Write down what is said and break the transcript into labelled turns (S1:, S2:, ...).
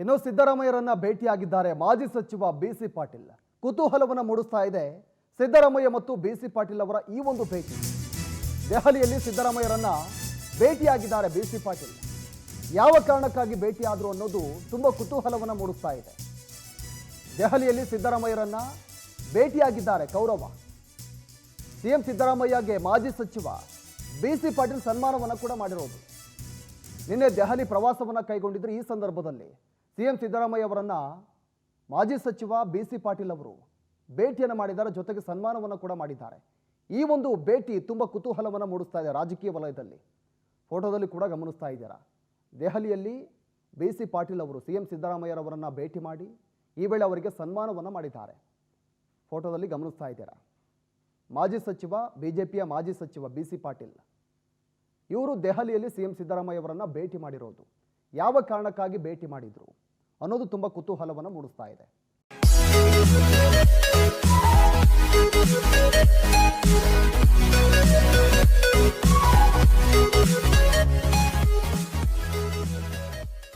S1: ಇನ್ನು ಸಿದ್ದರಾಮಯ್ಯರನ್ನ ಭೇಟಿಯಾಗಿದ್ದಾರೆ ಮಾಜಿ ಸಚಿವ ಬಿಸಿ ಪಾಟೀಲ್. ಕುತೂಹಲವನ್ನು ಮೂಡಿಸ್ತಾ ಇದೆ ಸಿದ್ದರಾಮಯ್ಯ ಮತ್ತು ಬಿಸಿ ಪಾಟೀಲ್ ಅವರ ಈ ಒಂದು ಭೇಟಿ. ದೆಹಲಿಯಲ್ಲಿ ಸಿದ್ದರಾಮಯ್ಯರನ್ನ ಭೇಟಿಯಾಗಿದ್ದಾರೆ ಬಿಸಿ ಪಾಟೀಲ್. ಯಾವ ಕಾರಣಕ್ಕಾಗಿ ಭೇಟಿಯಾದರು ಅನ್ನೋದು ತುಂಬಾ ಕುತೂಹಲವನ್ನು ಮೂಡಿಸ್ತಾ ಇದೆ. ದೆಹಲಿಯಲ್ಲಿ ಸಿದ್ದರಾಮಯ್ಯರನ್ನ ಭೇಟಿಯಾಗಿದ್ದಾರೆ ಕೌರವ. ಸಿಎಂ ಸಿದ್ದರಾಮಯ್ಯಗೆ ಮಾಜಿ ಸಚಿವ ಬಿಸಿ ಪಾಟೀಲ್ ಸನ್ಮಾನವನ್ನು ಕೂಡ ಮಾಡಿರೋದು. ನಿನ್ನೆ ದೆಹಲಿ ಪ್ರವಾಸವನ್ನು ಕೈಗೊಂಡಿದ್ದರು. ಈ ಸಂದರ್ಭದಲ್ಲಿ ಸಿಎಂ ಸಿದ್ದರಾಮಯ್ಯ ಅವರನ್ನ ಮಾಜಿ ಸಚಿವ ಬಿಸಿ ಪಾಟೀಲ್ ಅವರು ಭೇಟಿಯನ್ನು ಮಾಡಿದ್ದಾರೆ, ಜೊತೆಗೆ ಸನ್ಮಾನವನ್ನು ಕೂಡ ಮಾಡಿದ್ದಾರೆ. ಈ ಒಂದು ಭೇಟಿ ತುಂಬ ಕುತೂಹಲವನ್ನು ಮೂಡಿಸ್ತಾ ಇದೆ ರಾಜಕೀಯ ವಲಯದಲ್ಲಿ. ಫೋಟೋದಲ್ಲಿ ಕೂಡ ಗಮನಿಸ್ತಾ ಇದ್ದೀರಾ. ದೆಹಲಿಯಲ್ಲಿ ಬಿಸಿ ಪಾಟೀಲ್ ಅವರು ಸಿಎಂ ಸಿದ್ದರಾಮಯ್ಯರವರನ್ನು ಭೇಟಿ ಮಾಡಿ ಈ ವೇಳೆ ಅವರಿಗೆ ಸನ್ಮಾನವನ್ನು ಮಾಡಿದ್ದಾರೆ. ಫೋಟೋದಲ್ಲಿ ಗಮನಿಸ್ತಾ ಇದ್ದೀರಾ. ಮಾಜಿ ಸಚಿವ, ಬಿಜೆಪಿಯ ಮಾಜಿ ಸಚಿವ ಬಿಸಿ ಪಾಟೀಲ್ ಇವರು ದೆಹಲಿಯಲ್ಲಿ ಸಿಎಂ ಸಿದ್ದರಾಮಯ್ಯ ಅವರನ್ನು ಭೇಟಿ ಮಾಡಿರೋದು. ಯಾವ ಕಾರಣಕ್ಕಾಗಿ ಭೇಟಿ ಮಾಡಿದ್ರು ಅನ್ನೋದು ತುಂಬ ಕುತೂಹಲವನ್ನು ಮೂಡಿಸ್ತಾ ಇದೆ.